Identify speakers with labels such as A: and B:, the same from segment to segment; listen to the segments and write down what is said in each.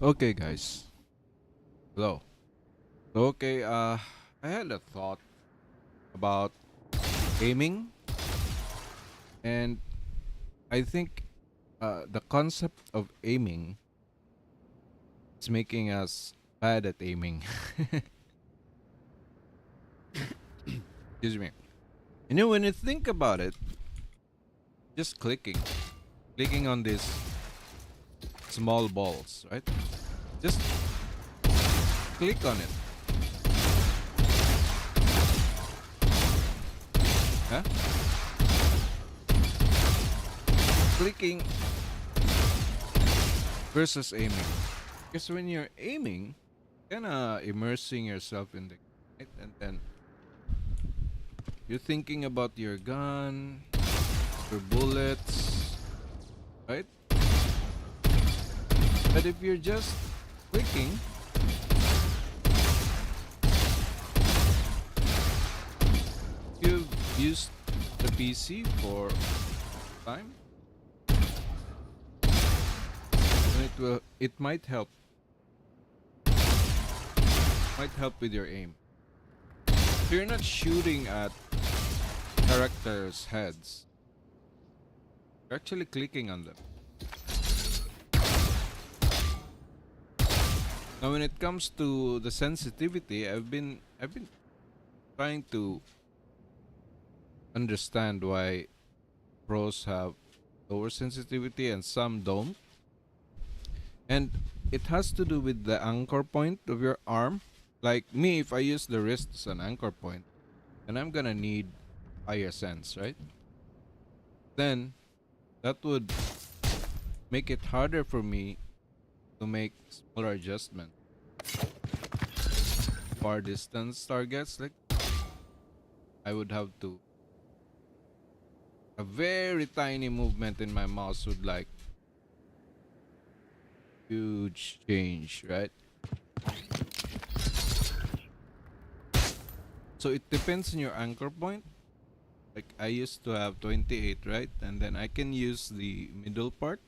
A: Okay, guys. Hello. Okay, I had a thought about aiming, and I think the concept of aiming is making us bad at aiming. Excuse me. When you think about it, just clicking on these small balls, right? Just click on it. Huh? Clicking versus aiming. Because when you're aiming, kind of immersing yourself in the right, and then you're thinking about your gun, your bullets, right? But if you're just clicking, you've used the PC for time, and it might help with your aim. So you're not shooting at characters' heads. You're actually clicking on them. Now, when it comes to the sensitivity, I've been trying to understand why pros have lower sensitivity and some don't, and it has to do with the anchor point of your arm. Like me, if I use the wrist as an anchor point, then I'm gonna need higher sense, right? Then that would make it harder for me to make smaller adjustments. Far distance targets, like I would have to a very tiny movement in my mouse would like huge change, right? So it depends on your anchor point. Like I used to have 28, right? And then I can use the middle part,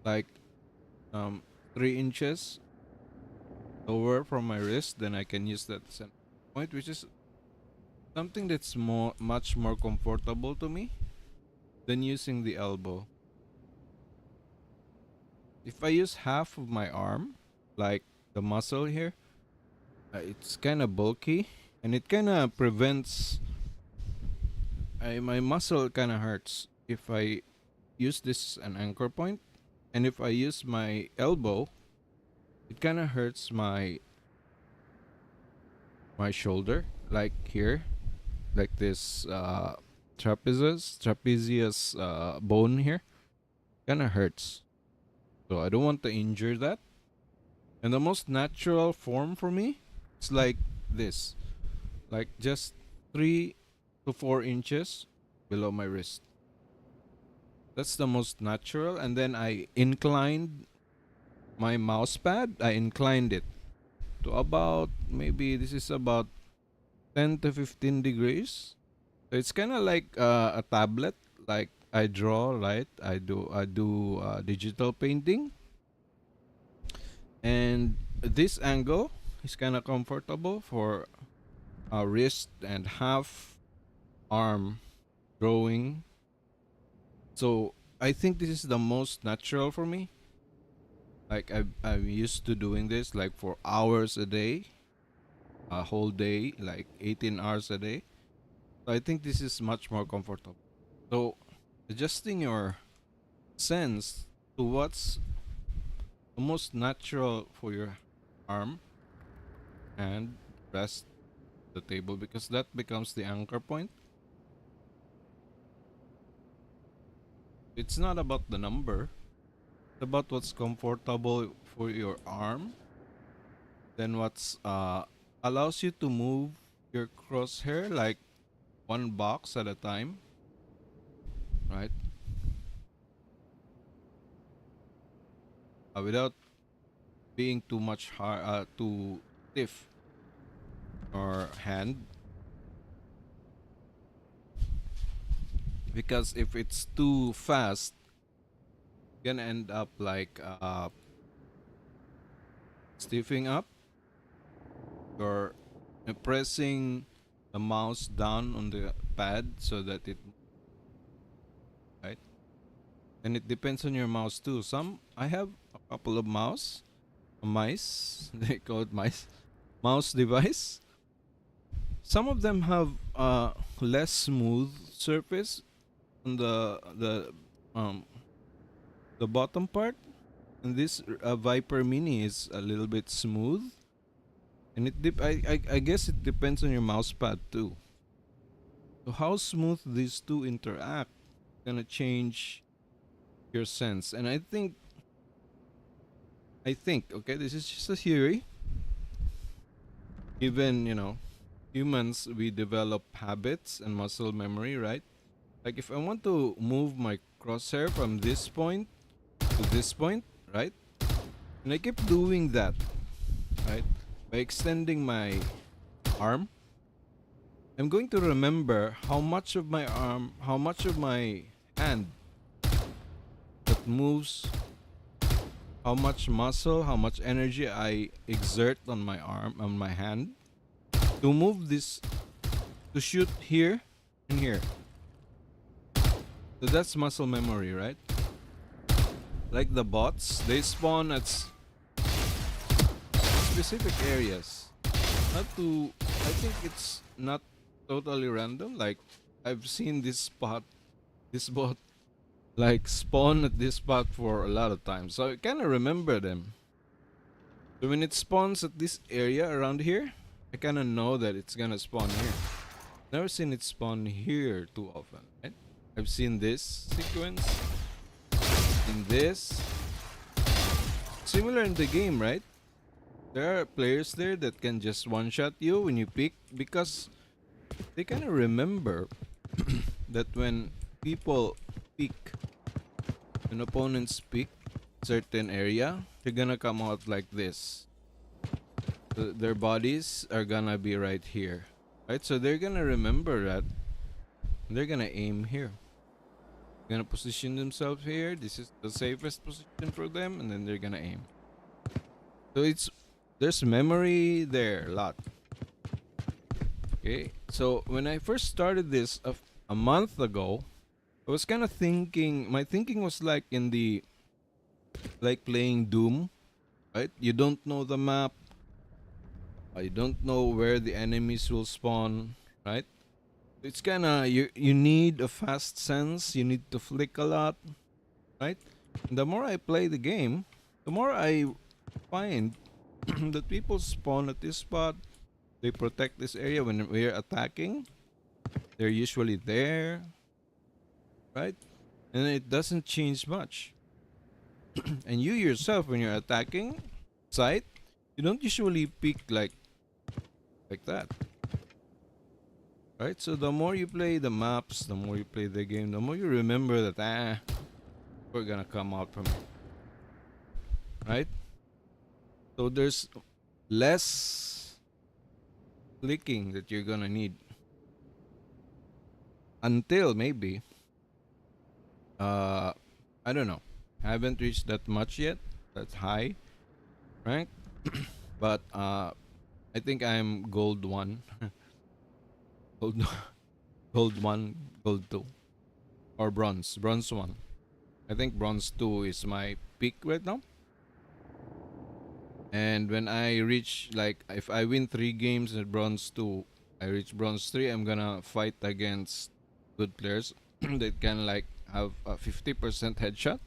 A: like um 3 inches lower from my wrist. Then I can use that center point, which is something that's much more comfortable to me than using the elbow. If I use half of my arm, like the muscle here, it's kind of bulky, and it kind of prevents my muscle kind of hurts if I use this as an anchor point, and if I use my elbow, it kind of hurts my shoulder, like here, like this trapezius bone here, kind of hurts. So I don't want to injure that. And the most natural form for me, it's like this, like just 3 to 4 inches below my wrist. That's the most natural. And then I inclined my mouse pad. I inclined it to about, maybe this is about 10 to 15 degrees. So it's kind of like a tablet. Like I draw, right? I do digital painting, and this angle is kind of comfortable for a wrist and half arm drawing. So I think this is the most natural for me. Like I'm used to doing this like for hours a day, a whole day, like 18 hours a day. So I think this is much more comfortable. So adjusting your sense to what's the most natural for your arm and rest the table, because that becomes the anchor point. It's not about the number, it's about what's comfortable for your arm, then what's allows you to move your crosshair like one box at a time, right? Without being too much hard, too stiff or hand, because if it's too fast, you're gonna end up like stiffing up, you're pressing the mouse down on the pad so that it, right? And it depends on your mouse too. Some I have a couple of mice, they call it mice, mouse device. Some of them have less smooth surface on um the bottom part, and this Viper Mini is a little bit smooth. And I guess it depends on your mouse pad too. So how smooth these two interact gonna change your sense. And I think okay, this is just a theory. Even humans, we develop habits and muscle memory, right? Like if I want to move my crosshair from this point to this point, right? And I keep doing that, right? By extending my arm, I'm going to remember how much of my arm, how much of my hand that moves, how much muscle, how much energy I exert on my arm, on my hand to move this, to shoot here and here. So that's muscle memory, right? Like the bots, they spawn at specific areas. Not to, I think it's not totally random. Like I've seen this bot like spawn at this spot for a lot of times. So I kind of remember them. So when it spawns at this area around here, I kind of know that it's gonna spawn here. Never seen it spawn here too often, right? I've seen this sequence, in this. Similar in the game, right? There are players there that can just one-shot you when you pick because they kind of remember that when people pick, when opponents pick certain area, they're gonna come out like this. Their bodies are gonna be right here, right? So they're gonna remember that. They're gonna aim here. They're gonna position themselves here. This is the safest position for them, and then they're gonna aim. So there's memory there a lot. Okay, so when I first started this a month ago, I was kind of thinking. My thinking was like in the like playing Doom, right? You don't know the map. You don't know where the enemies will spawn, right? It's kind of you need a fast sense. You need to flick a lot, right? And the more I play the game, the more I find that people spawn at this spot. They protect this area when we're attacking. They're usually there, right? And it doesn't change much. And you yourself, when you're attacking site, you don't usually pick like that, right? So the more you play the maps, the more you play the game, the more you remember that we're gonna come out from it, right? So there's less clicking that you're gonna need until maybe I don't know. I haven't reached that much yet. That's high rank, but I think I'm gold one, gold, gold one, gold two, or bronze one. I think bronze two is my peak right now. And when I reach like if I win 3 games at bronze two, I reach bronze three. I'm gonna fight against good players that can like have a 50% headshot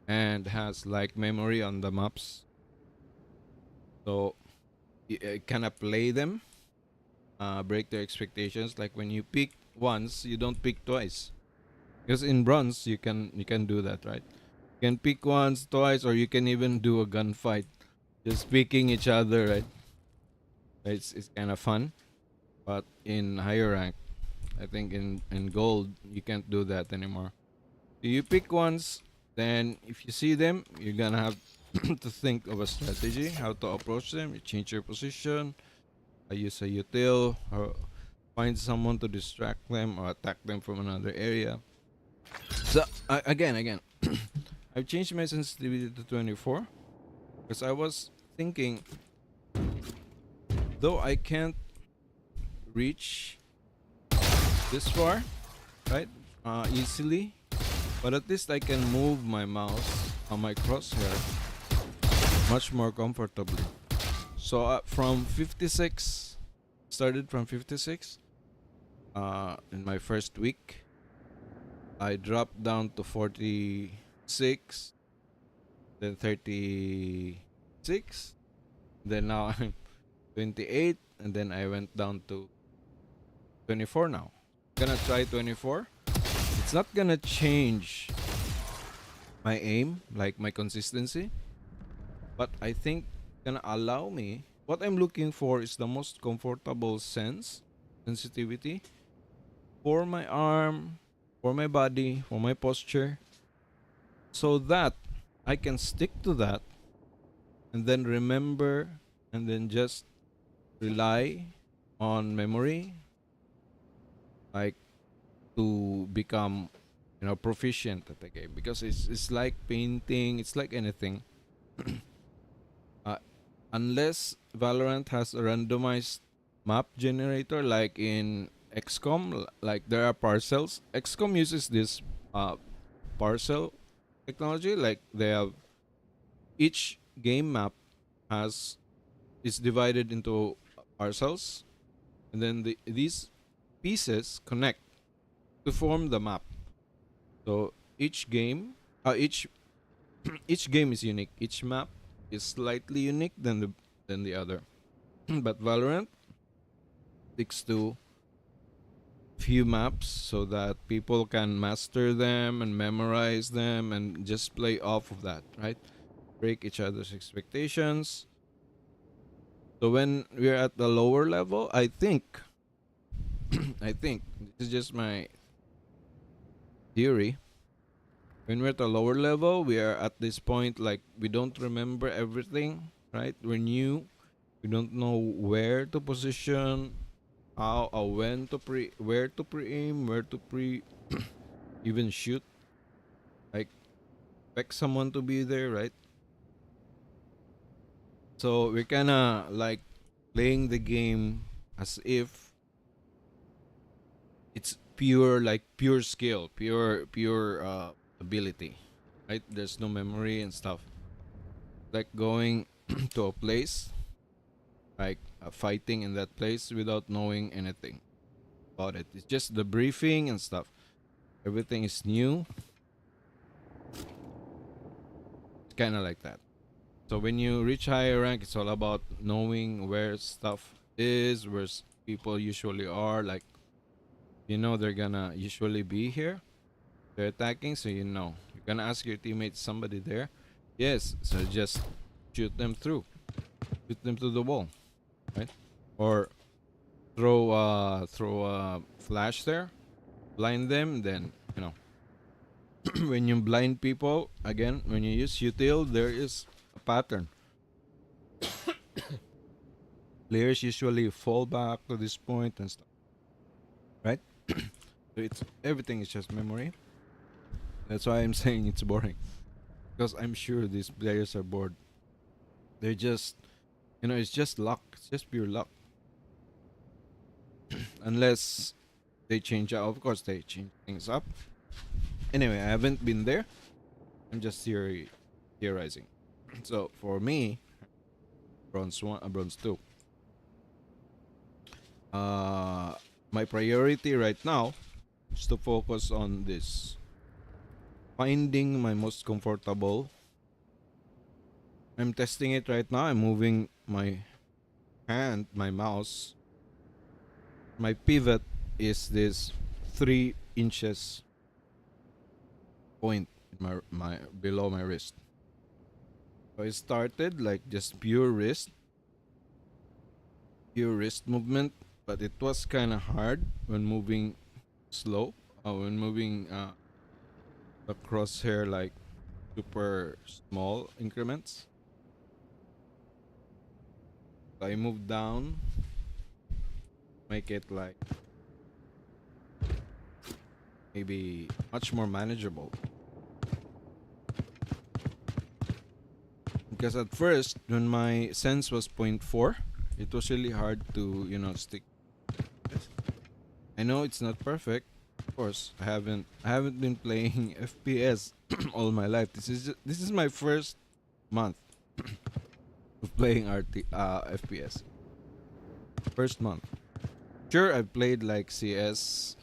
A: and has like memory on the maps. So you kind of play them, break their expectations. Like when you pick once, you don't pick twice. Because in bronze, you can do that, right? You can pick once, twice, or you can even do a gunfight, just picking each other, right? It's kind of fun. But in higher rank, I think in gold, you can't do that anymore. So you pick once, then if you see them, you're gonna have to think of a strategy, how to approach them. You change your position, use a util, or find someone to distract them or attack them from another area. So again, I've changed my sensitivity to 24 because I was thinking, though I can't reach this far, right? Easily, but at least I can move my mouse on my crosshair much more comfortably. So from 56, started from 56. In my first week, I dropped down to 46, then 36, then now I'm 28, and then I went down to 24 now. Gonna try 24. It's not gonna change my aim, like my consistency, but I think gonna allow me. What I'm looking for is the most comfortable sensitivity for my arm, for my body, for my posture, so that I can stick to that and then remember and then just rely on memory, like to become, proficient at the game, because it's like painting, it's like anything. uh, Unless Valorant has a randomized map generator like in XCOM, like there are parcels. XCOM uses this uh parcel technology, like they have each game map has is divided into parcels, and then these pieces connect to form the map. So each each game is unique. Each map is slightly unique than the other. But Valorant sticks to few maps so that people can master them and memorize them and just play off of that, right? Break each other's expectations. So when we're at the lower level, I think I think this is just my theory. When we're at a lower level, we are at this point like we don't remember everything, right? We're new. We don't know where to position, how or when to where to pre-aim, where to even shoot. Like expect someone to be there, right? So we're kinda like playing the game as if it's pure, like pure skill, pure ability, right? There's no memory and stuff. Like going to a place, like fighting in that place without knowing anything about it. It's just the briefing and stuff. Everything is new. It's kind of like that. So when you reach higher rank, it's all about knowing where stuff is, where people usually are. Like they're gonna usually be here. They're attacking, so you're gonna ask your teammates, somebody there. Yes, so just shoot them through, shoot them to the wall, right? Or throw a flash there, blind them. Then when you blind people again, when you use util, there is a pattern. Players usually fall back to this point and stuff, right? So it's everything is just memory. That's why I'm saying it's boring, because I'm sure these players are bored. They're just, it's just luck. It's just pure luck. Unless they change out. Of course, they change things up. Anyway, I haven't been there. I'm just theorizing. So for me, bronze one, bronze two. My priority right now is to focus on this, finding my most comfortable. I'm testing it right now. I'm moving my my mouse. My pivot is this 3 inches point in my below my wrist. So I started like just pure wrist movement, but it was kind of hard when moving slow. When moving the crosshair like super small increments. So I moved down, make it like maybe much more manageable. Because at first, when my sense was point 0.4, it was really hard to stick. I know it's not perfect. Of course, I haven't been playing FPS all my life. This is my first month of playing FPS. First month. Sure, I played like CS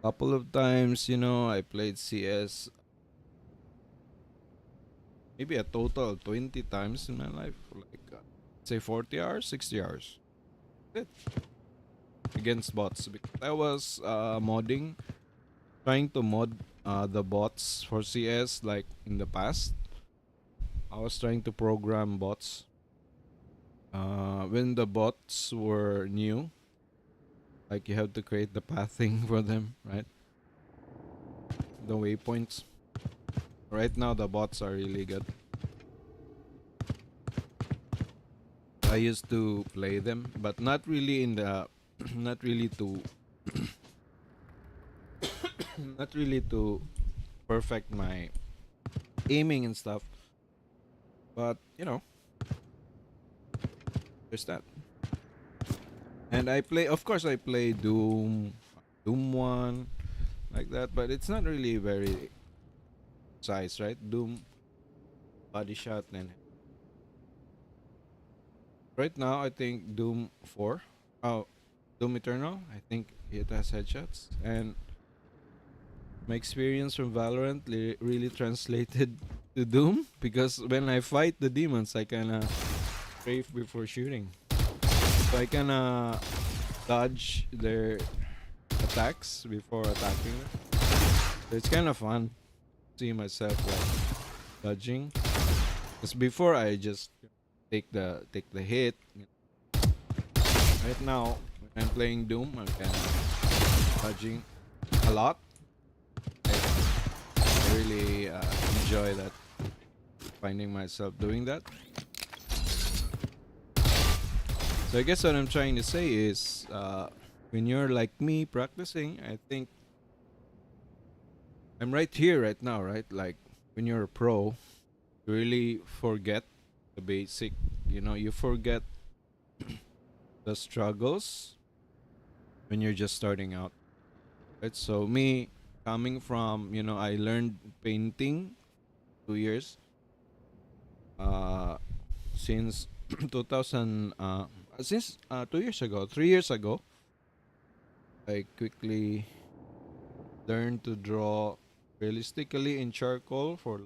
A: couple of times. I played CS maybe a total of 20 times in my life, like say 40 hours, 60 hours. That's it. Against bots because I was modding, trying to mod the bots for CS like in the past. I was trying to program bots. When the bots were new, like you have to create the pathing for them, right? The waypoints. Right now the bots are really good. I used to play them, but not really in the, not really to, not really to perfect my aiming and stuff. But there's that. And of course, I play Doom 1, like that, but it's not really very size, right? Doom, body shot, and right now I think Doom 4, oh, Doom Eternal, I think it has headshots, and my experience from Valorant really translated to Doom because when I fight the demons, I kinda strafe before shooting, so I kinda dodge their attacks before attacking them. So it's kind of fun see myself like dodging. Because before I just take the hit. Right now, when I'm playing Doom, I'm kind of dodging a lot. I really enjoy that. Finding myself doing that. So I guess what I'm trying to say is, when you're like me practicing, I think I'm right here right now, right? Like when you're a pro, you really forget the basic. You forget the struggles when you're just starting out, right? So me coming from, I learned painting 2 years. Uh, since 2000, since 2 years ago, 3 years ago, I quickly learned to draw realistically in charcoal for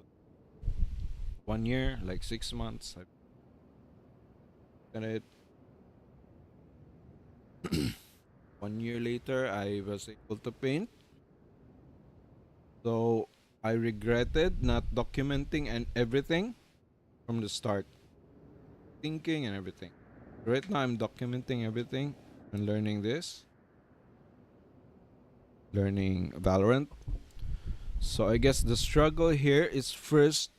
A: 1 year, like 6 months. I got it. 1 year later, I was able to paint. So I regretted not documenting and everything from the start, thinking and everything. Right now, I'm documenting everything and learning this, learning Valorant. So I guess the struggle here is first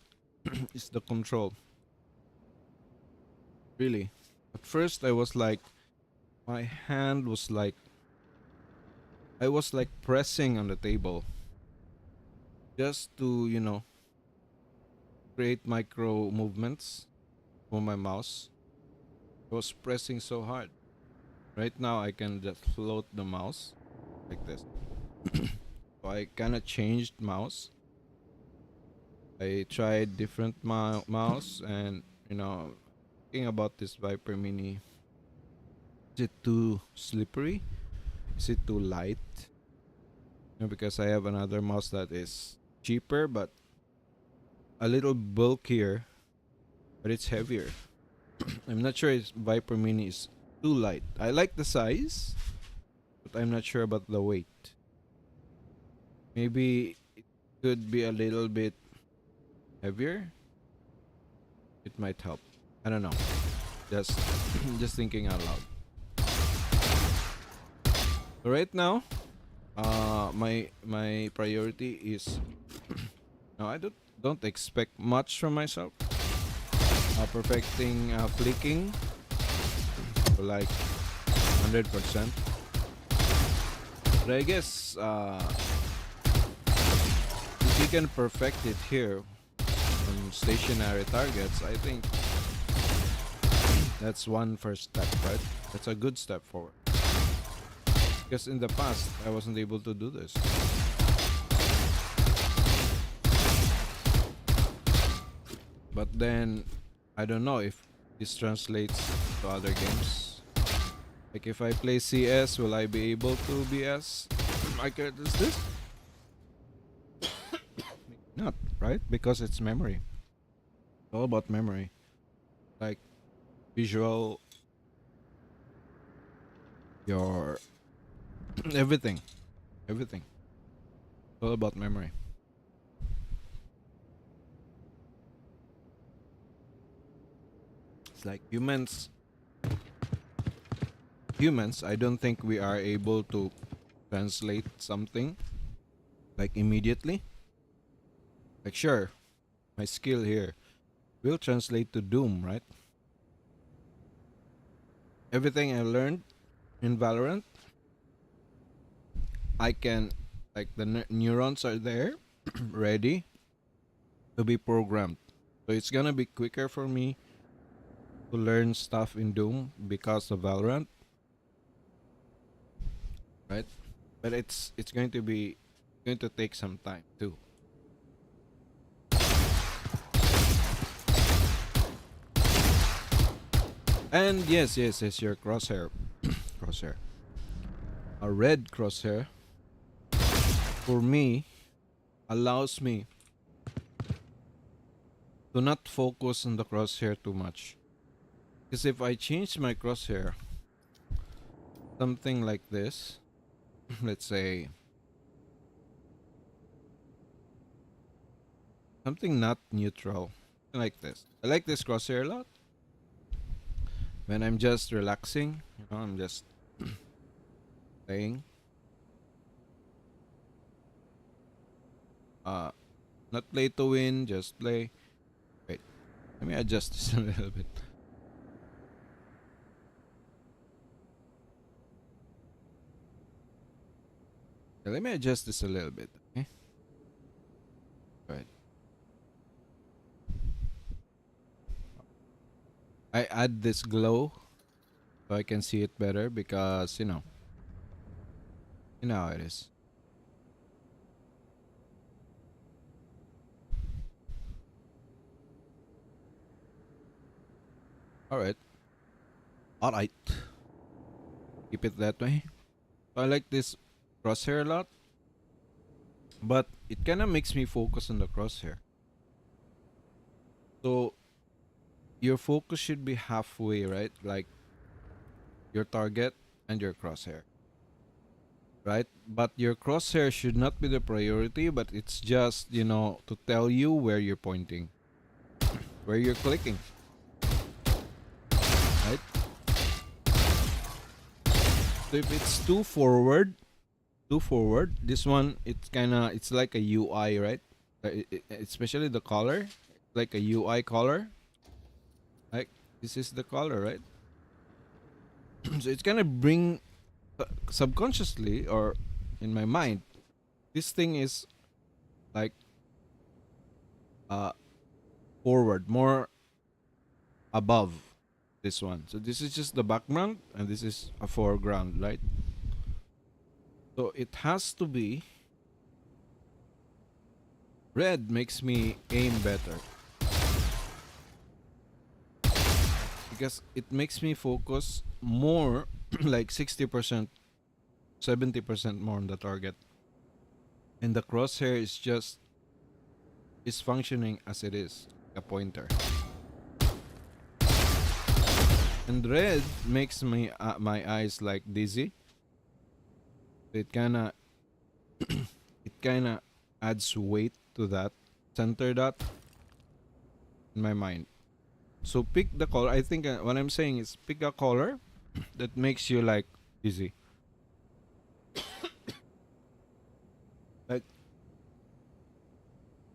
A: is the control. Really, at first I was like, my hand was like, I was like pressing on the table just to create micro movements for my mouse. I was pressing so hard. Right now I can just float the mouse like this. So I kind of changed mouse. I tried different mouse, and thinking about this Viper Mini. Is it too slippery? Is it too light? Because I have another mouse that is cheaper but a little bulkier, but it's heavier. I'm not sure if Viper Mini is too light. I like the size, but I'm not sure about the weight. Maybe it could be a little bit heavier. It might help. I don't know. Just just thinking out loud. So right now, my priority is no, I don't expect much from myself. Perfecting flicking to like 100%. But I guess if you can perfect it here, on stationary targets, I think that's one first step, right? That's a good step forward. Because in the past, I wasn't able to do this. But then, I don't know if this translates to other games. Like if I play CS, will I be able to BS? I can is this? Not, right? Because it's memory. It's all about memory. Like visual, your everything. Everything. It's all about memory. It's like humans, I don't think we are able to translate something like immediately. Like sure, my skill here will translate to Doom, right? Everything I learned in Valorant, I can like the neurons are there, ready to be programmed. So it's gonna be quicker for me to learn stuff in Doom because of Valorant, right? But it's going to take some time too. And yes, your crosshair, crosshair, a red crosshair for me allows me to not focus on the crosshair too much. Because if I change my crosshair, something like this, let's say something not neutral, like this. I like this crosshair a lot. When I'm just relaxing, I'm just playing. Uh, Not play to win, just play. Wait, let me adjust this a little bit. Let me adjust this a little bit. Okay. Right. I add this glow so I can see it better because you know how it is. All right, all right. Keep it that way. So I like this crosshair a lot, but it kind of makes me focus on the crosshair. So your focus should be halfway, right? Like your target and your crosshair, right? But your crosshair should not be the priority, but it's just, to tell you where you're pointing, where you're clicking, right? So if it's too forward, this one it's like a UI, right? Especially the color, like a UI color. Like this is the color, right? So it's gonna bring subconsciously or in my mind, this thing is like uh forward, more above this one. So this is just the background and this is a foreground, right? So it has to be red makes me aim better because it makes me focus more like 60%, 70% more on the target. And the crosshair is functioning as it is, a pointer. And red makes my eyes like dizzy. It kind of adds weight to that center dot in my mind. So pick the color. I think what I'm saying is pick a color that makes you like dizzy. Like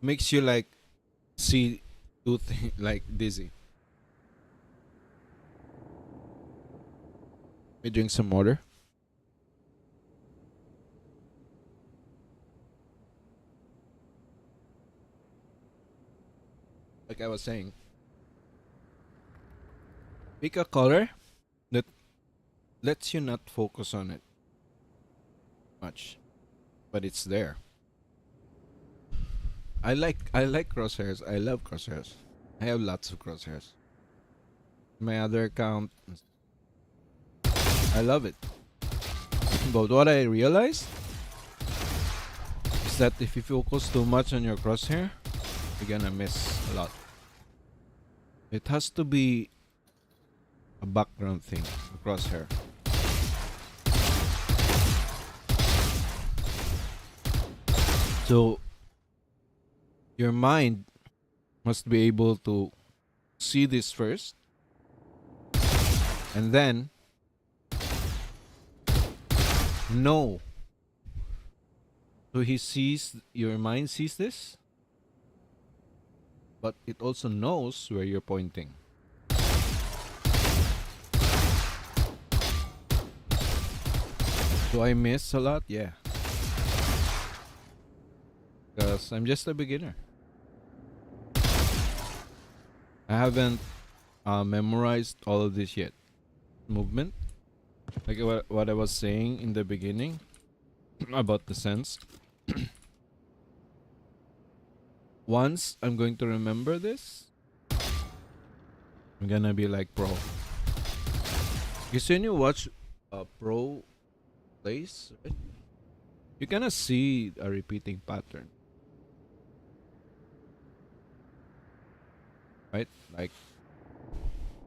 A: makes you like see two things like dizzy. Let me drink some water. like I was saying, pick a color that lets you not focus on it much, but it's there. I like crosshairs. I love crosshairs. I have lots of crosshairs. My other account, I love it. But what I realized is that if you focus too much on your crosshair, you're gonna miss a lot. It has to be a background thing, a crosshair. So your mind must be able to see this first, and then know. So your mind sees this, but it also knows where you're pointing. Do I miss a lot? Yeah. Because I'm just a beginner. I haven't memorized all of this yet. Movement. Like what I was saying in the beginning about the sense. Once I'm going to remember this, I'm gonna be like pro. Because when you watch pro plays, right, you kind of see a repeating pattern. Right? Like,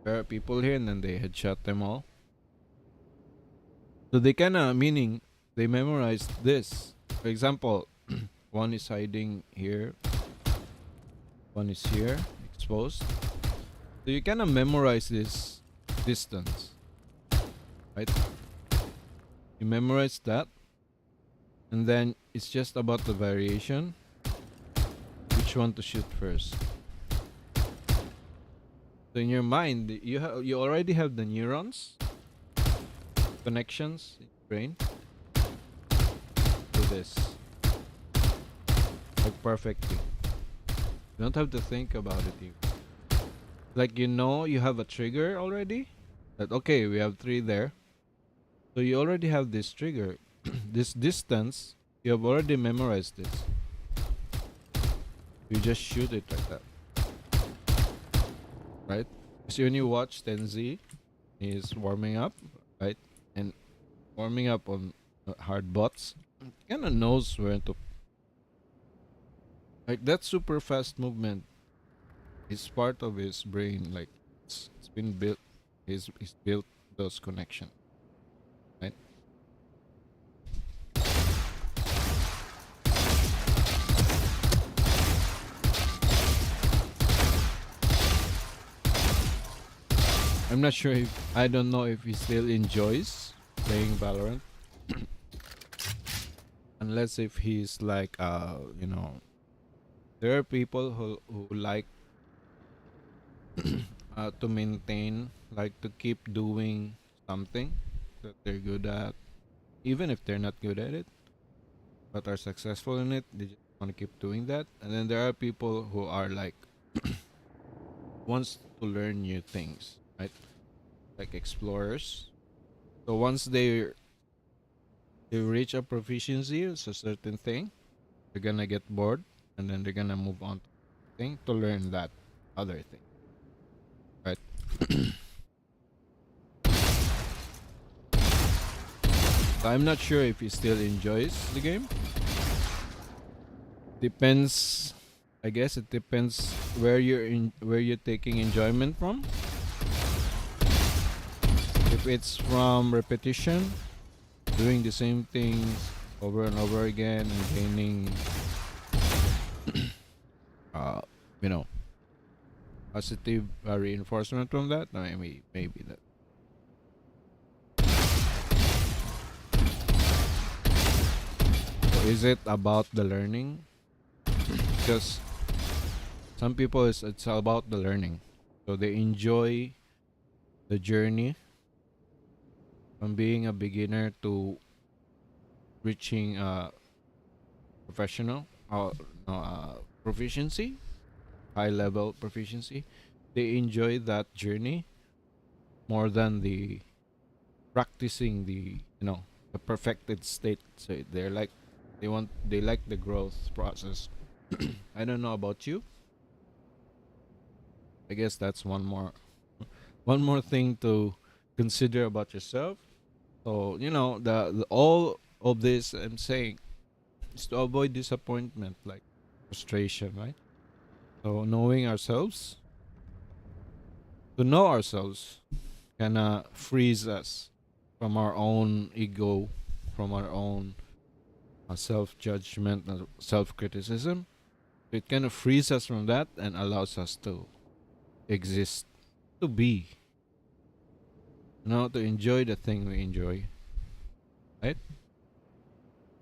A: there are people here and then they headshot them all. So they kind of, meaning, they memorized this. For example, one is hiding here, one is here, exposed. So you kind of memorize this distance. Right? You memorize that. And then it's just about the variation. Which one to shoot first. So in your mind, you already have the neurons, connections in your brain to this, like perfectly. You don't have to think about it even. Like you have a trigger already. That okay, we have 3 there. So you already have this trigger, this distance. You have already memorized this. You just shoot it like that. Right? So when you watch Tenzi, he's warming up, right? And warming up on hard bots, kind of knows where to. Like that super fast movement is part of his brain. Like it's been built. He's built those connections, right? I'm not sure if I don't know if he still enjoys playing Valorant, unless if he's like there are people who like to maintain, like to keep doing something that they're good at, even if they're not good at it, but are successful in it. They just want to keep doing that. And then there are people who are like wants to learn new things, right? Like explorers. So once they reach a proficiency, it's a certain thing, they're gonna get bored, and then they're gonna move on to thing to learn that other thing, right? So I'm not sure if he still enjoys the game. Depends. I guess it depends where you're taking enjoyment from. If it's from repetition, doing the same things over and over again and gaining uh you know positive reinforcement from that, maybe that. So is it about the learning? Because some people it's about the learning, so they enjoy the journey from being a beginner to reaching professional or no, proficiency. high level proficiency, they enjoy that journey more than the practicing the the perfected state. So they're like they like the growth process. I don't know about you. I guess that's one more thing to consider about yourself. So the all of this I'm saying is to avoid disappointment, like frustration, right? So knowing ourselves, to know ourselves, kind of frees us from our own ego, from our own self judgment, and self criticism. It kind of frees us from that and allows us to exist, to be, to enjoy the thing we enjoy, right?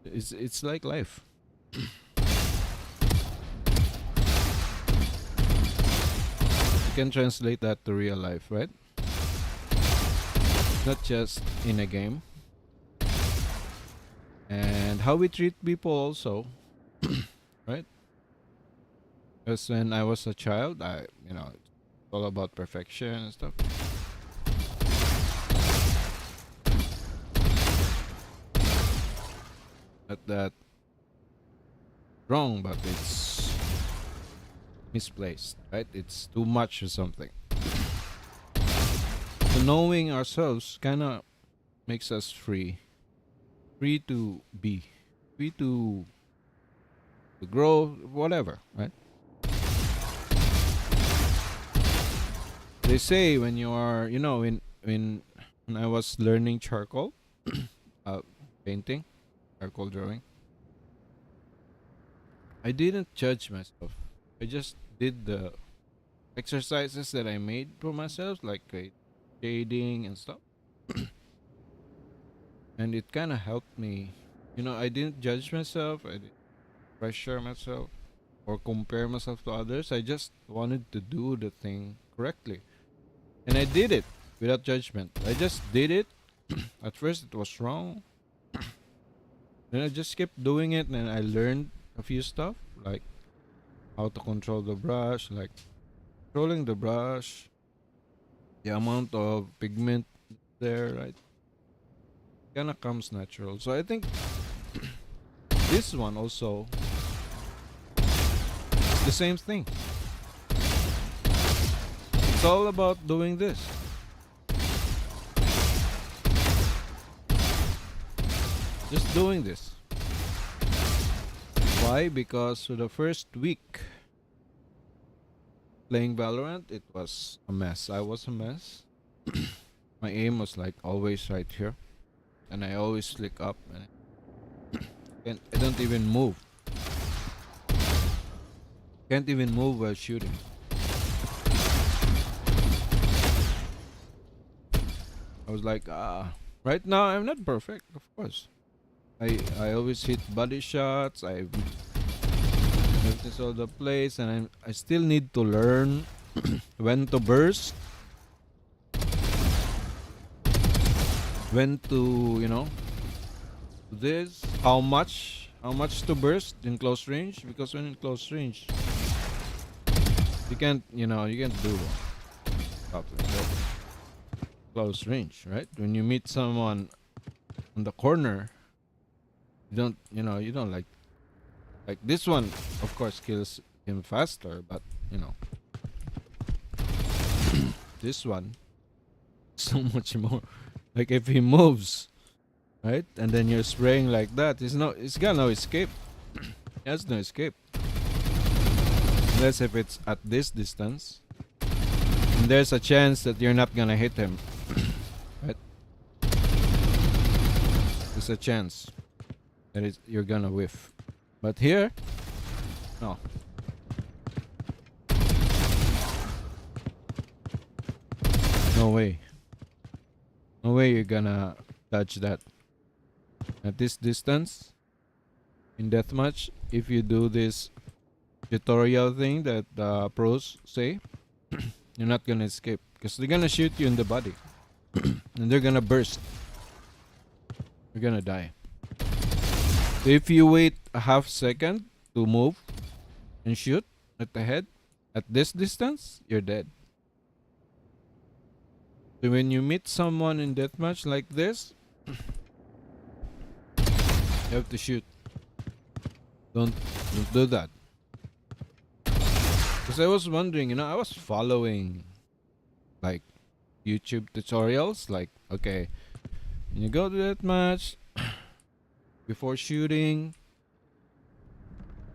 A: It's like life. You can translate that to real life, right? Not just in a game. And how we treat people also, right? Because when I was a child, it's all about perfection and stuff. Not that wrong, but it's misplaced, right? It's too much or something. So knowing ourselves kind of makes us free to be, free to grow, whatever, right? They say when you are, when I was learning charcoal, uh, painting, charcoal drawing, I didn't judge myself. I just did the exercises that I made for myself, like shading and stuff, and it kind of helped me. I didn't judge myself. I didn't pressure myself or compare myself to others. I just wanted to do the thing correctly. And I did it without judgment. I just did it. At first, it was wrong. Then I just kept doing it, and I learned a few stuff like how to control the brush, like controlling the brush, the amount of pigment there, right? Kind of comes natural. So I think this one also the same thing. It's all about doing this. Just doing this. Why? Because for the first week playing Valorant, it was a mess. I was a mess. My aim was like always right here, and I always flick up, and I don't even move. Can't even move while shooting. I was like, right now I'm not perfect, of course. I always hit body shots. I notice all the plays, and I still need to learn when to burst, when to this, how much to burst in close range, because when in close range you can't do stuff like that. Close range, right? When you meet someone on the corner, you don't like this one, of course, kills him faster, but this one so much more. Like if he moves, right, and then you're spraying like that, it's got no escape. He has no escape unless if it's at this distance, and there's a chance that you're not gonna hit him. Right? There's a chance that you're gonna whiff, but here, no. No way. No way you're gonna touch that. At this distance, in deathmatch, if you do this tutorial thing that the pros say, you're not gonna escape. Because they're gonna shoot you in the body. And they're gonna burst. You're gonna die. So if you wait a half second to move and shoot at the head, At this distance, you're dead. So when you meet someone in deathmatch like this, you have to shoot. Don't do that. Because I was wondering, I was following like YouTube tutorials. Like, okay, when you go to deathmatch, before shooting,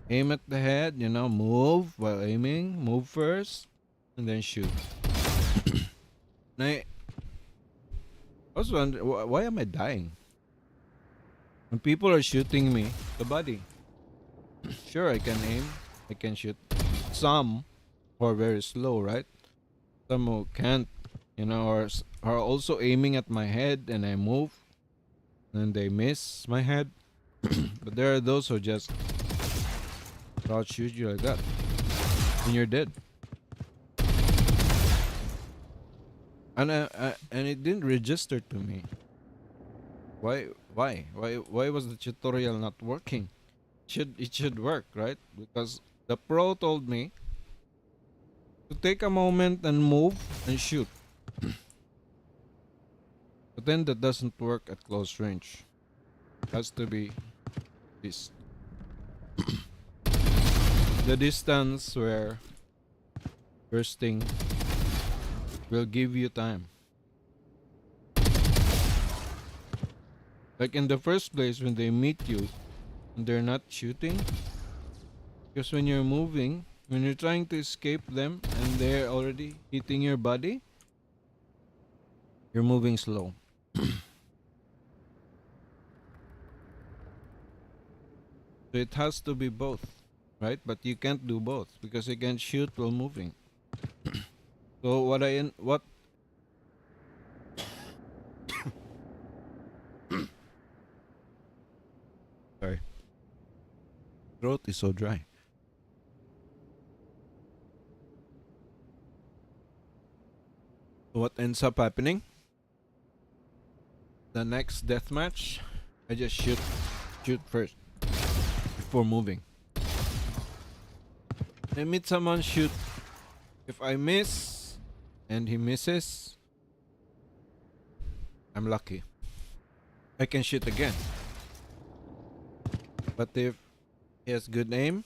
A: aim at the head. Move while aiming. Move first, and then shoot. And I was wondering, why am I dying? When people are shooting me, the body. Sure, I can aim. I can shoot. Some who are very slow, right? Some who can't, are also aiming at my head, and I move, and they miss my head. But there are those who just shoot you like that, and you're dead. And it didn't register to me. Why was the tutorial not working? It should work, right? Because the pro told me to take a moment and move and shoot. But then that doesn't work at close range. It has to be this. The distance where bursting will give you time. Like in the first place, when they meet you and they're not shooting, because when you're moving, when you're trying to escape them and they're already hitting your body, you're moving slow. So it has to be both, right? But you can't do both because you can't shoot while moving. So what sorry, throat is so dry. So what ends up happening? The next deathmatch, I just shoot first before moving. I meet someone, shoot. If I miss and he misses, I'm lucky. I can shoot again. But if he has good aim,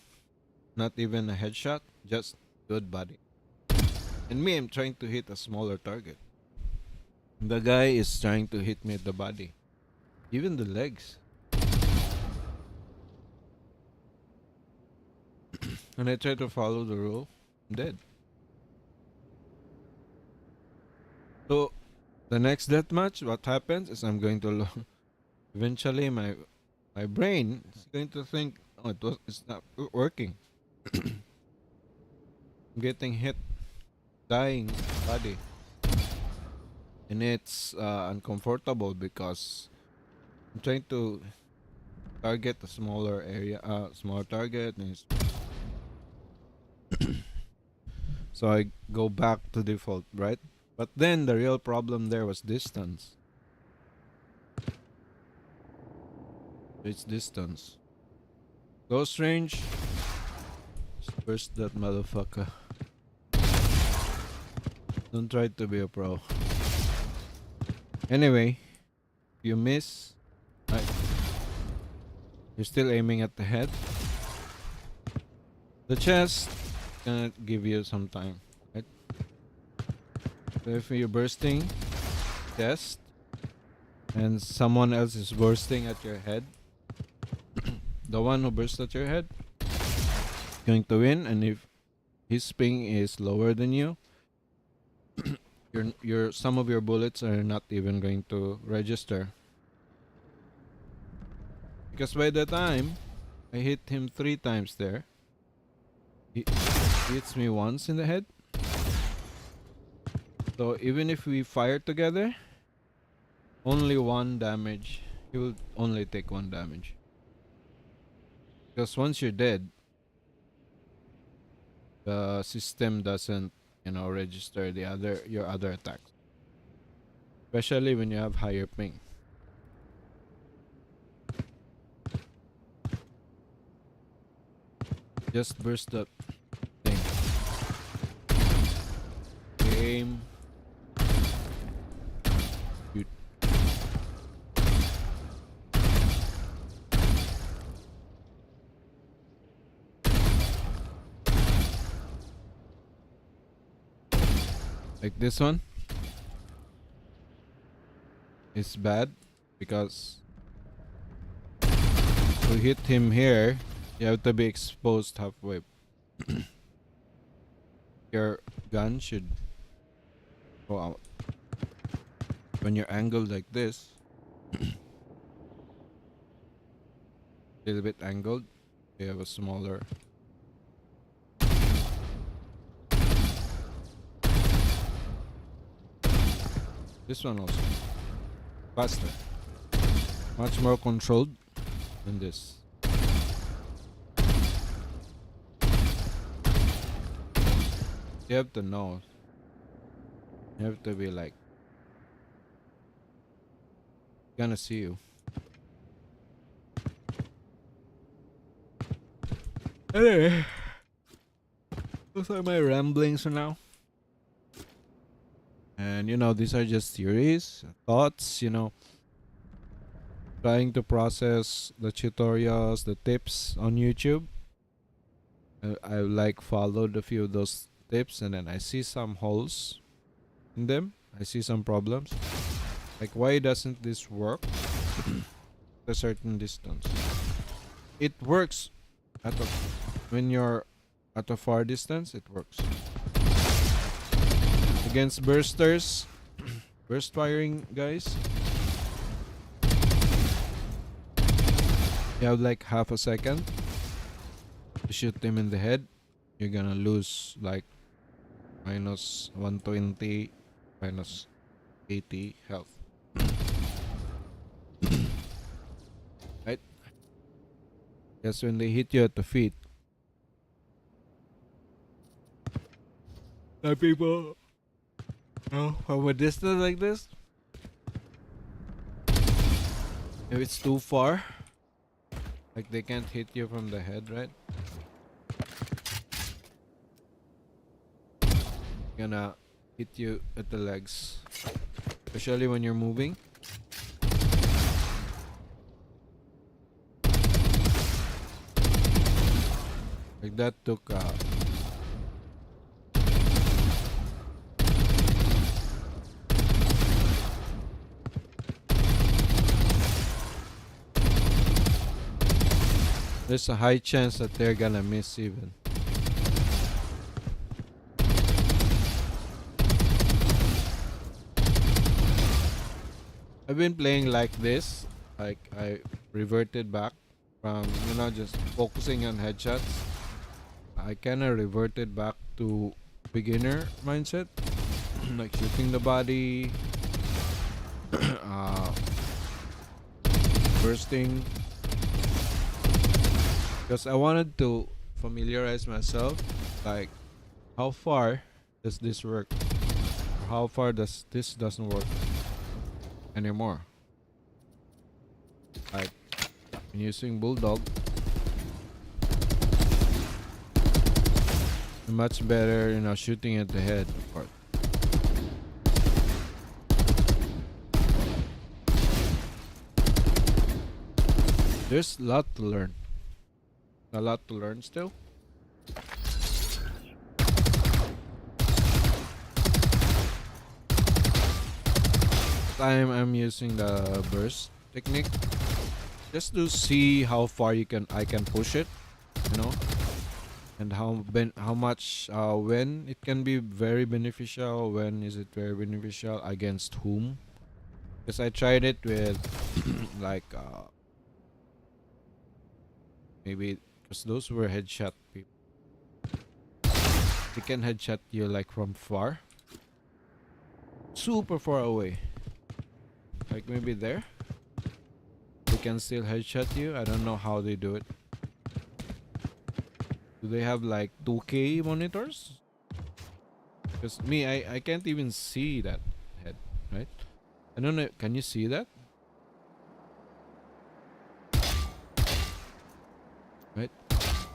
A: not even a headshot, just good body. And me, I'm trying to hit a smaller target. The guy is trying to hit me at the body. Even the legs. And I try to follow the rule. I'm dead. So, the next deathmatch, what happens is I'm going to eventually my brain is going to think, oh, it's not working. I'm getting hit, dying body. And it's uncomfortable because I'm trying to target a smaller area, smaller target, and so I go back to default, right? But then the real problem there was distance. It's distance. Close range. Just burst that motherfucker. Don't try to be a pro. Anyway, if you miss, right, you're still aiming at the head. The chest gonna give you some time, right? So if you're bursting chest and someone else is bursting at your head, the one who bursts at your head is going to win. And if his ping is lower than you, your some of your bullets are not even going to register. Because by the time I hit him 3 times there, he hits me once in the head. So even if we fire together, only 1 damage. He will only take 1 damage. Because once you're dead, the system doesn't, register your other attacks. Especially when you have higher ping. Just burst that thing. Like this one is bad because to hit him here, you have to be exposed halfway. Your gun should go out. When you're angled like this, a little bit angled, you have a smaller. This one also faster, much more controlled than this. You have to know. You have to be like, gonna see you. Anyway, those are my ramblings for now. And you know, these are just theories, thoughts, you know, trying to process the tutorials, the tips on YouTube. I like followed a few of those tips and then I see some holes in them. I see some problems. Like, why doesn't this work at a certain distance? It works at a, when you're at a far distance, it works. Against bursters, burst firing guys, you have like half a second to shoot them in the head. You're gonna lose like minus 120, minus 80 health. Right? That's when they hit you at the feet. The people, no, from a distance like this, if it's too far, like they can't hit you from the head, right? Gonna hit you at the legs, especially when you're moving. Like that took there's a high chance that they're gonna miss even. I've been playing like this, like I reverted back from, you know, just focusing on headshots. I kinda reverted back to beginner mindset, like shooting the body, uh, bursting, because I wanted to familiarize myself, like how far does this work, or how far does this doesn't work anymore. Like using bulldog, much better, you know, shooting at the head part. There's a lot to learn. A lot to learn still. I'm using the burst technique just to see how far I can push it, you know, and how much when it can be very beneficial, when is it very beneficial, against whom. Because I tried it with like maybe because those were headshot people. They can headshot you like from far, super far away. Like maybe there. They can still headshot you. I don't know how they do it. Do they have like 2K monitors? Because me, I can't even see that head, right? I don't know. Can you see that? Right?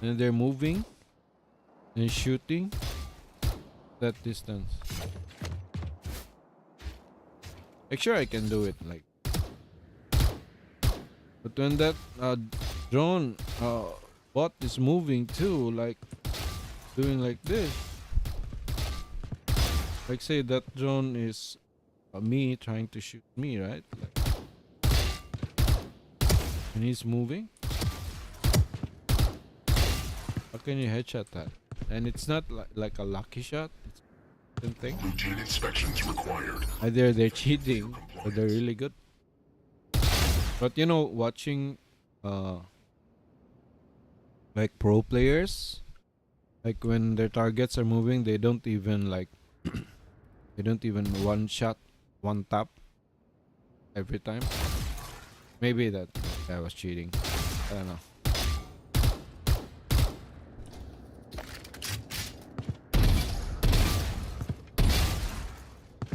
A: And they're moving and shooting that distance. Like sure I can do it, like, but when that drone bot is moving too, like doing like this, Like say that drone is me trying to shoot me, right? Like, and he's moving. How can you headshot that? And it's not like a lucky shot. It's a different thing.
B: Routine inspections required.
A: Either they're
B: Safety for
A: cheating or they're
B: compliance.
A: really good. But watching uh like pro players, like when their targets are moving, they don't even one shot, one tap every time. Maybe that guy was cheating. I don't know.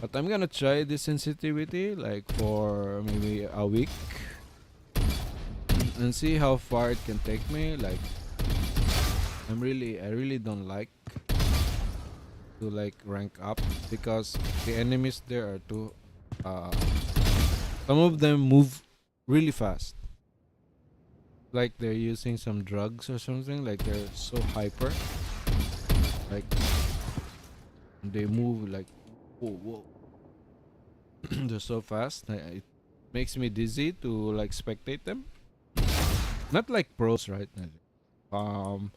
A: But I'm gonna try this sensitivity like for maybe a week and see how far it can take me. Like I really don't like to like rank up because the enemies there are too uh some of them move really fast. Like they're using some drugs or something, like they're so hyper. Like they move like whoa. They're so fast. It makes me dizzy to like spectate them. Not like pros, right? Um,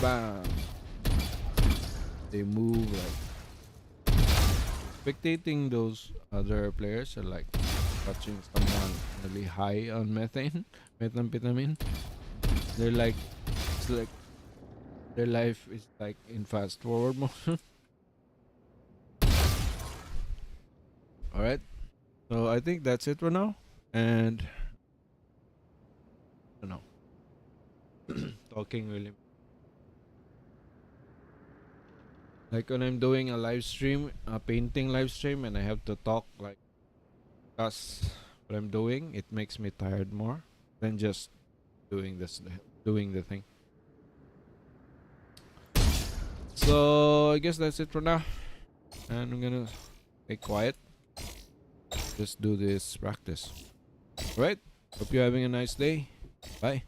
A: bam. They move like spectating those other players are like watching someone really high on methane, methamphetamine. They're like it's like their life is like in fast forward motion. All right. So I think that's it for now. And I don't know, talking really like when I'm doing a live stream, a painting live stream, and I have to talk like that's what I'm doing. It makes me tired more than just doing the thing. So I guess that's it for now, and I'm gonna stay quiet. Just do this practice. All right. Hope you're having a nice day. Bye.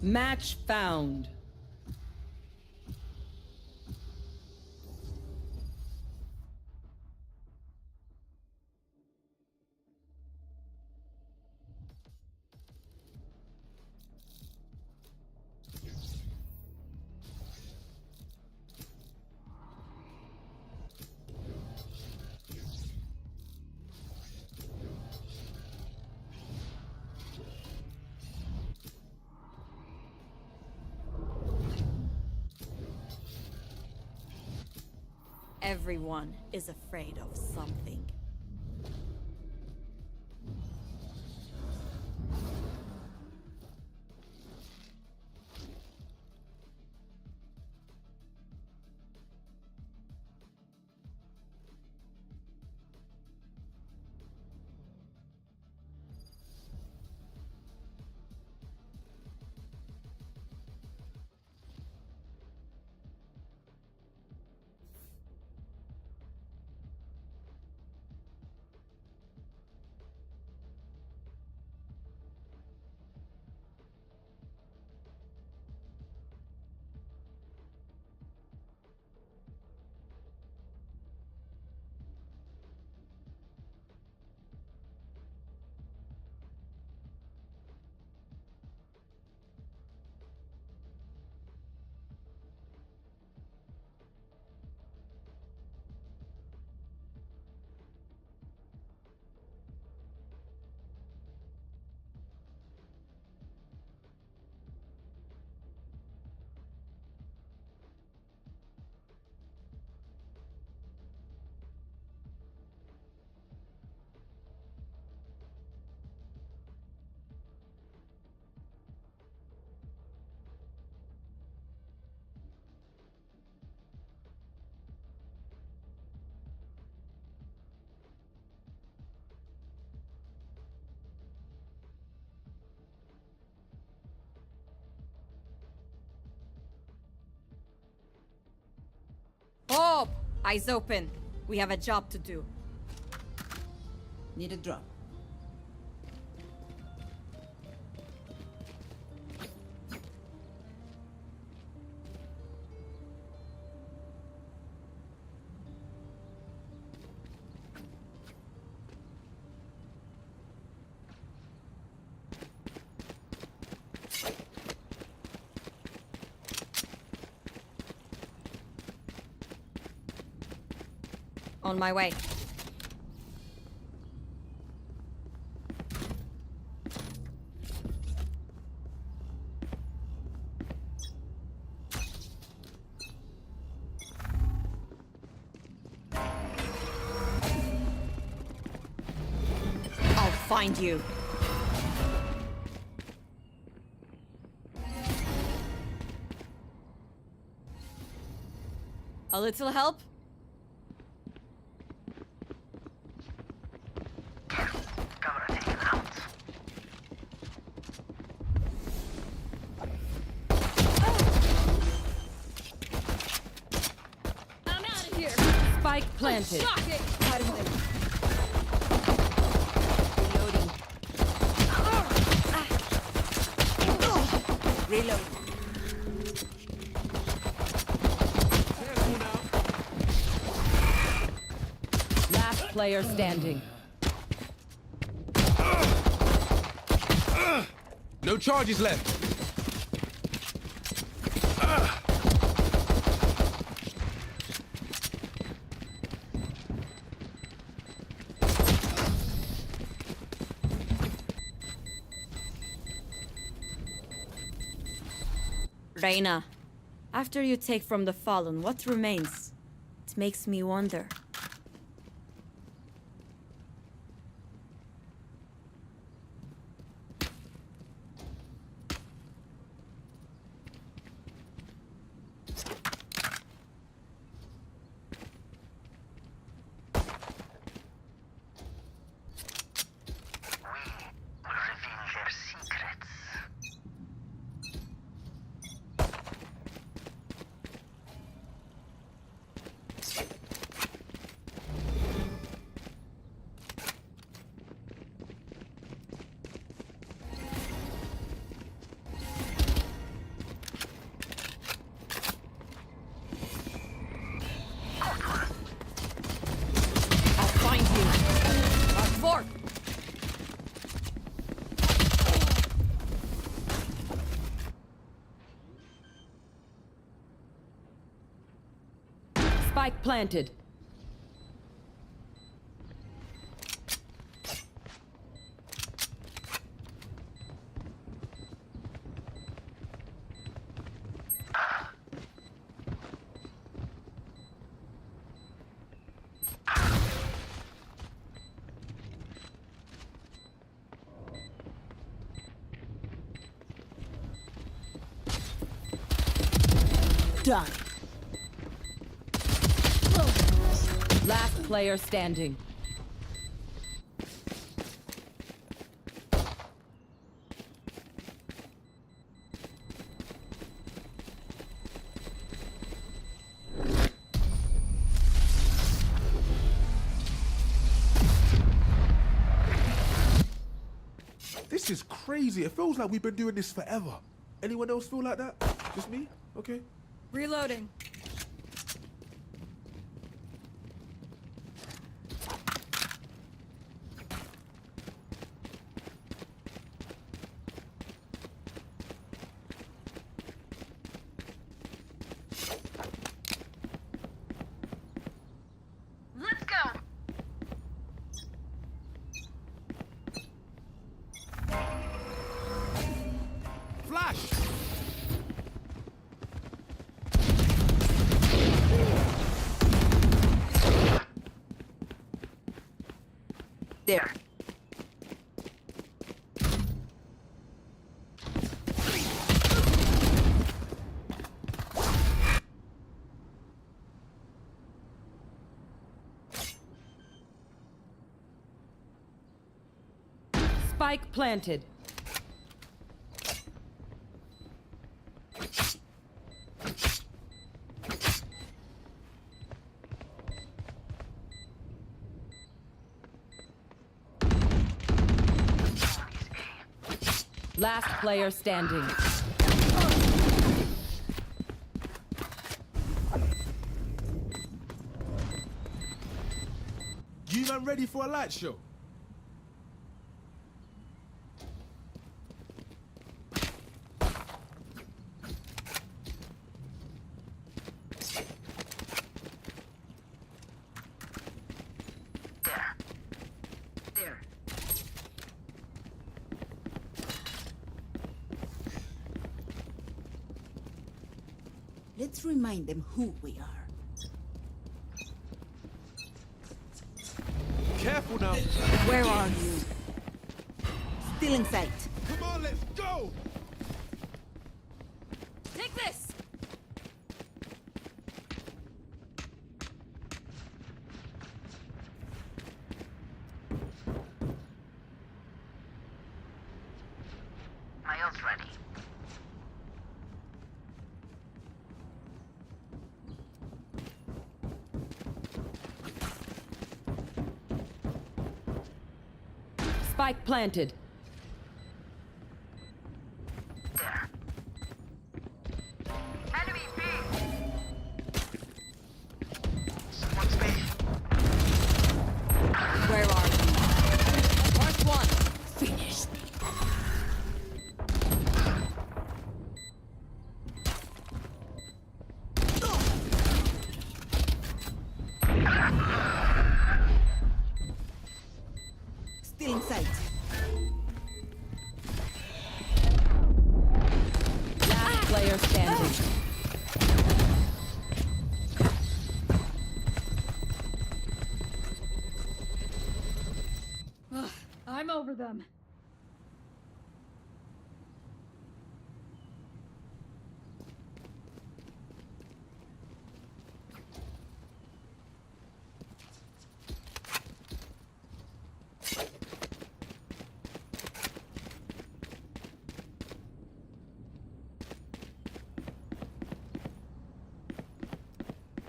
C: Match found.
D: Everyone is afraid of something. Bob! Eyes open. We have a job to do.
C: Need a drop.
D: On my way. I'll find you. A little help? I'm out of here.
C: Spike planted.
D: Shocking.
C: Reload. Last player standing.
E: No charges left.
D: Reina, after you take from the fallen, what remains? It makes me wonder.
C: Spike planted.
E: Done.
C: Last player standing.
F: This is crazy. It feels like we've been doing this forever. Anyone else feel like that? Just me? Okay.
E: Reloading.
G: Let's go.
F: Flash!
E: There.
C: Spike planted. Last player standing.
F: You man ready for a light show?
G: There.
E: Let's remind them who we are.
F: Careful now.
E: Where are you? Still in sight.
F: Come on, let's go!
D: Take this!
G: My ult's ready.
C: Spike planted.
G: There. Enemy B. Someone's B.
E: Where are you?
D: First one.
E: Finished. Still in sight.
C: Last player standing.
D: I'm over them.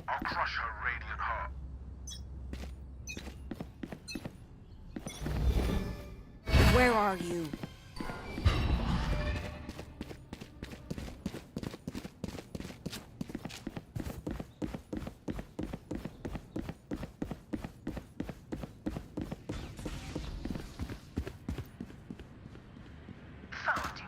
B: I'll crush her radiant heart.
E: Where are you?
G: Found you.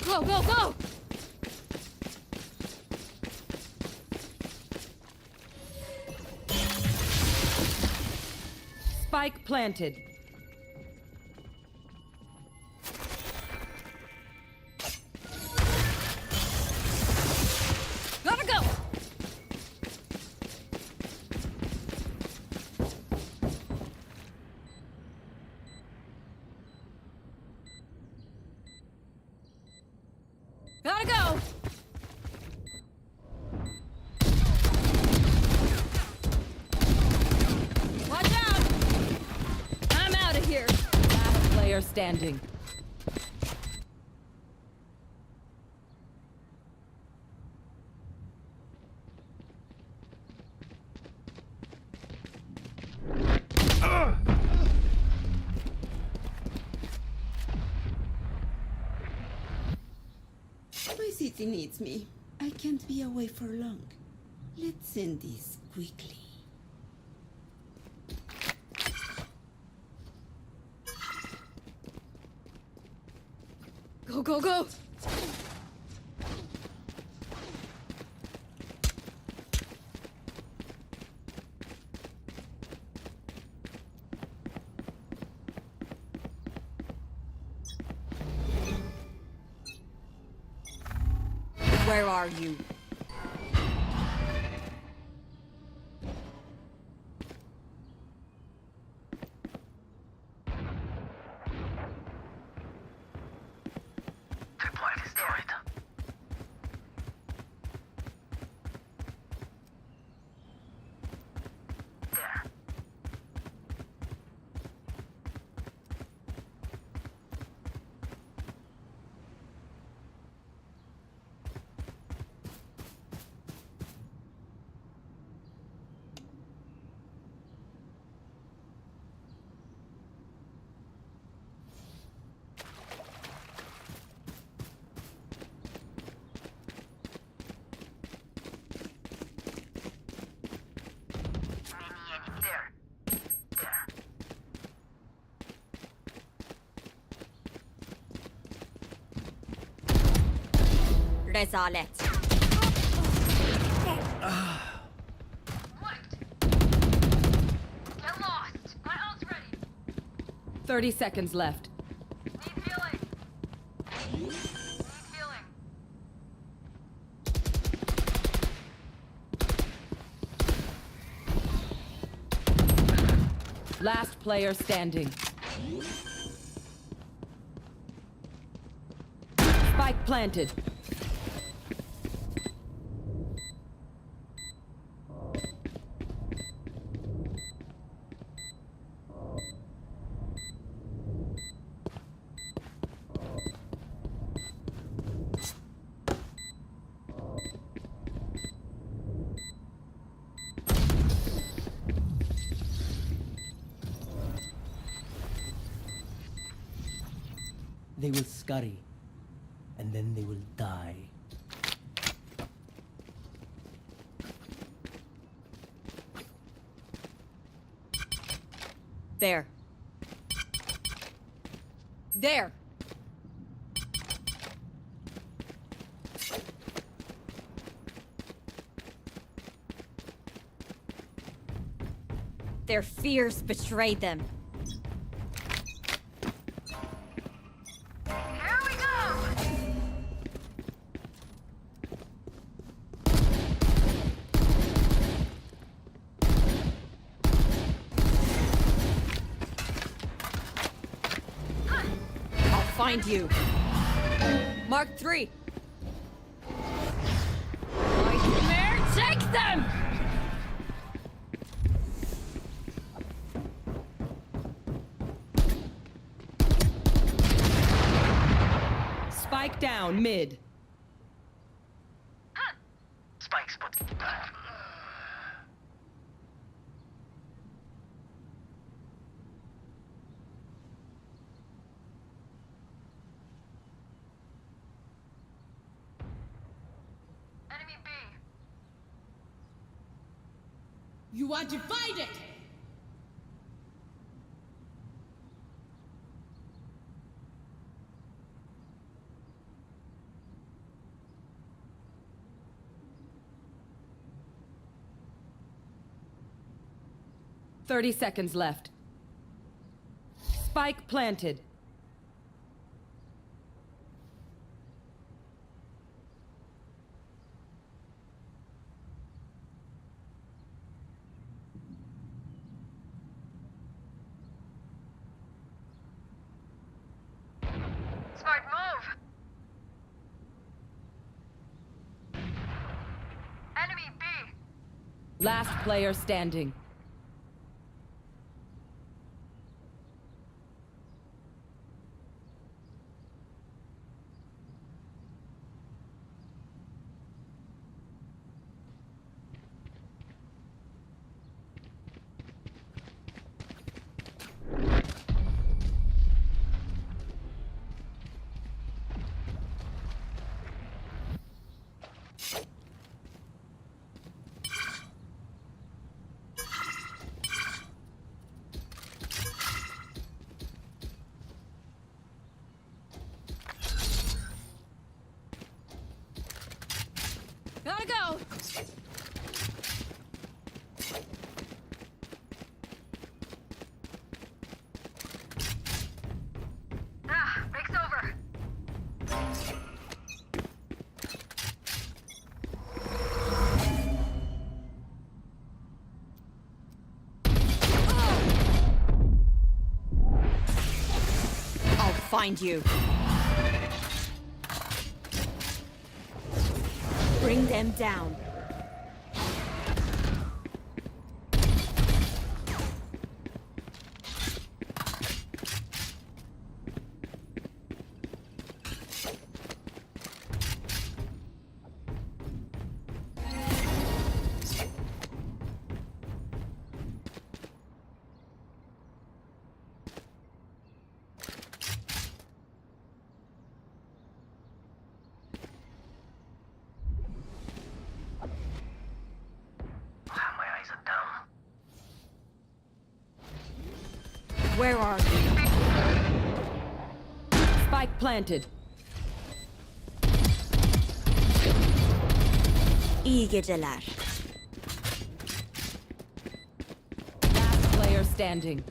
D: Go, go, go!
C: Spike planted.
D: Gotta go! Gotta go! Watch out! I'm out of here.
C: Last player standing.
E: My city needs me. I can't be away for long. Let's end this quickly.
D: Go, go, go! Where are you?
G: Tripwire destroyed. There. There. There.
D: Rezalet.
G: Get lost. My ult's ready.
C: 30 seconds left.
G: Need healing. Need healing.
C: Last player standing. Spike planted.
H: They will scurry, and then they will die.
D: There. There! Their fears betrayed them.
G: Here we go.
D: I'll find you. Mark 3. Nightmare, take them!
C: Spike down mid.
G: Spike spot. Enemy B.
E: You are divided!
C: 30 seconds left. Spike planted.
G: Smart move. Enemy B.
C: Last player standing.
D: Gotta go!
G: Ah, break's over.
D: I'll find you. Bring them down.
G: My eyes are down.
D: Where are you?
C: Spike planted.
D: İyi geceler.
C: Last player standing.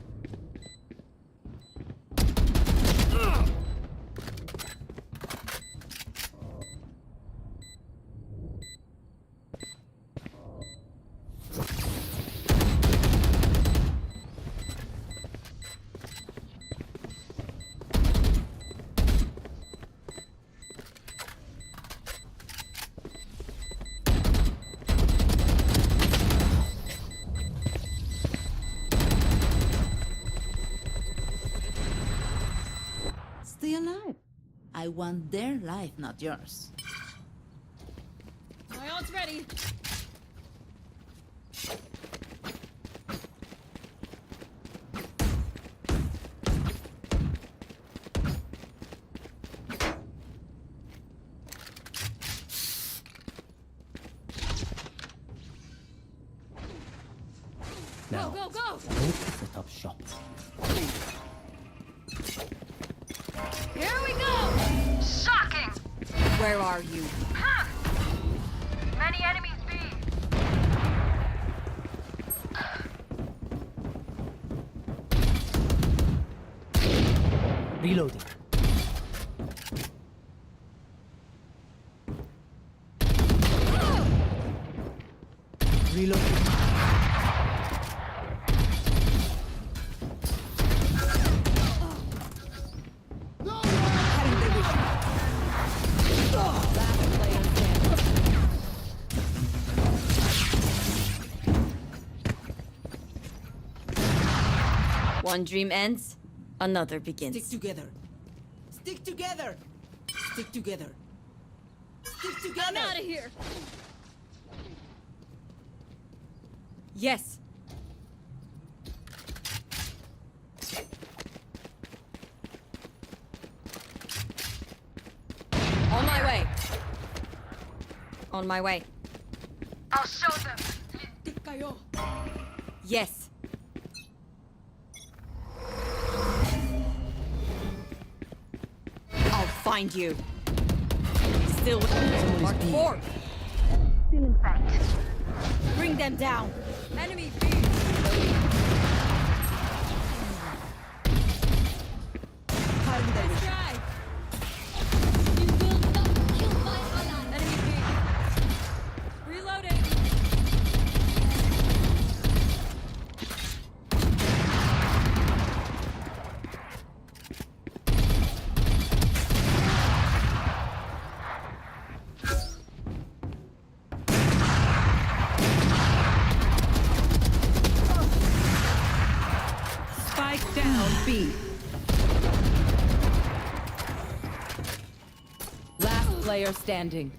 E: Stay alive. I want their life, not yours.
D: My ult's ready.
H: Now,
D: Go, go, go!
H: let's set up shop.
D: Here we go!
G: Shocking!
D: Where are you?
G: Huh. Many enemies B.
H: Reloading. Reloading.
D: One dream ends, another begins.
E: Stick together. Stick together. Stick together. Stick together.
D: I'm out of here! Yes. On my way. On my way.
G: I'll show them.
D: Yes. I'll find you. Still Mark 4.
G: Feeling faint.
D: Bring them down. Enemy B. Reloading.
C: Spike down B. Last player standing.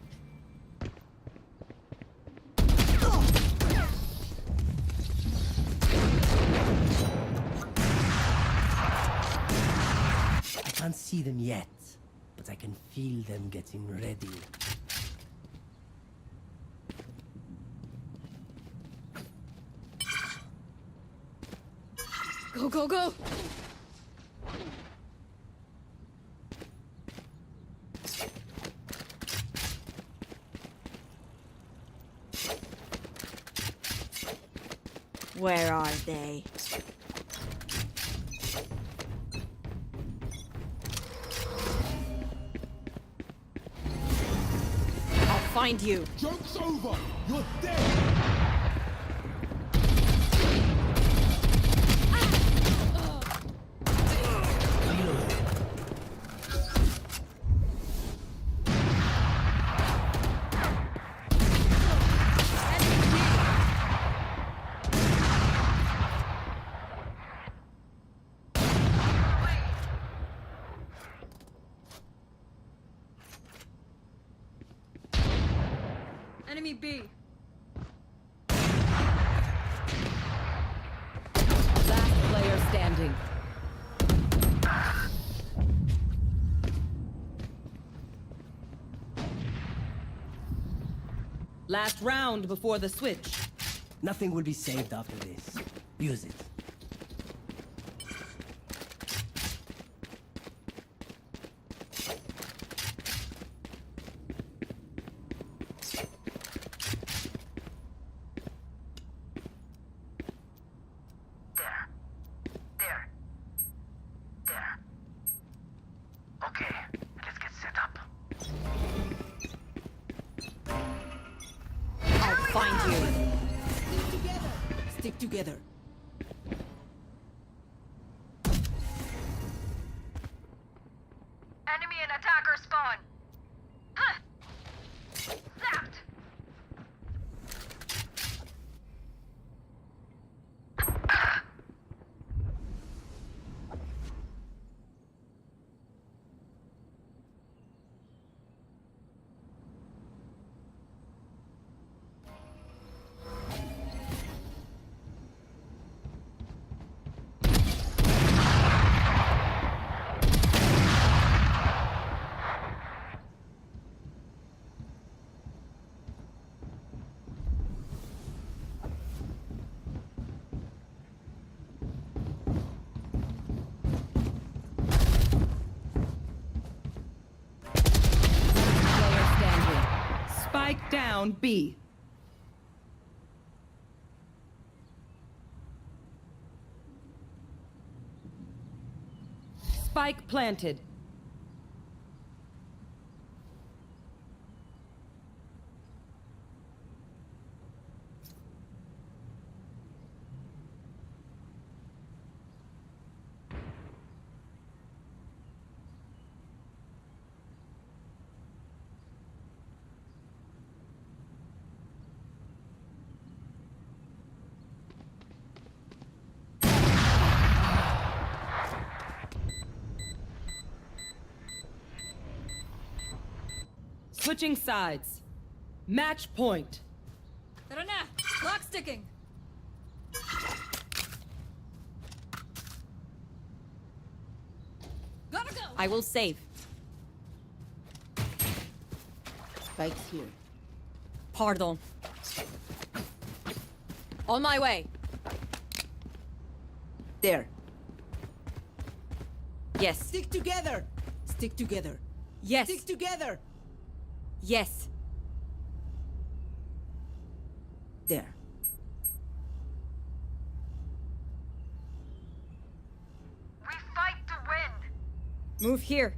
H: I can't see them yet, but I can feel them getting ready.
D: Go, go, go! Where are they? I'll find you.
F: Joke's over. You're dead.
D: Enemy B.
C: Last player standing. Last round before the switch.
H: Nothing will be saved after this. Use it.
B: There. There. There. Okay, let's get set up.
D: I'll find you.
E: Stick together.
G: Enemy and attacker spawn. Huh. Zapped.
C: Player standing. Spike down B. Spike planted. Switching sides. Match point.
D: Tara na! Clock sticking! Gotta go! I will save.
E: Spike's here.
D: Pardon. On my way.
E: There.
D: Yes.
E: Stick together. Stick together.
D: Yes.
E: Stick together.
D: Yes.
E: There.
D: Move here.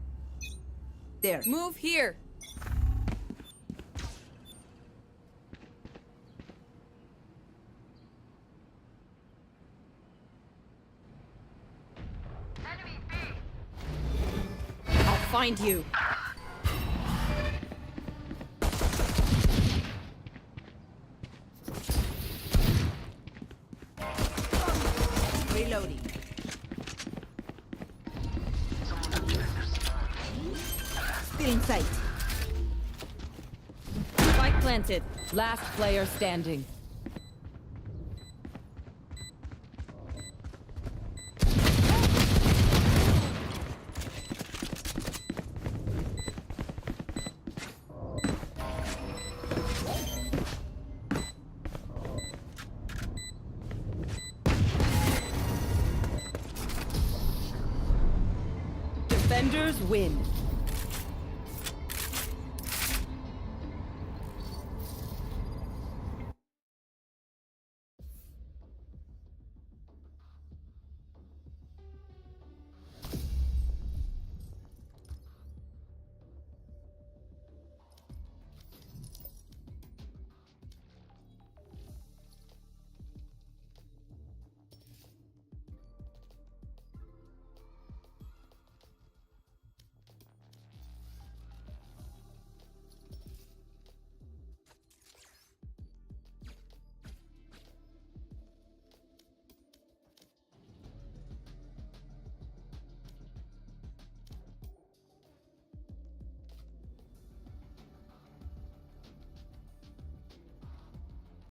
E: There.
D: Move here.
G: Enemy B.
D: I'll find you.
E: Reloading. Still in sight.
D: Spike planted.
C: Last player standing. Defenders win.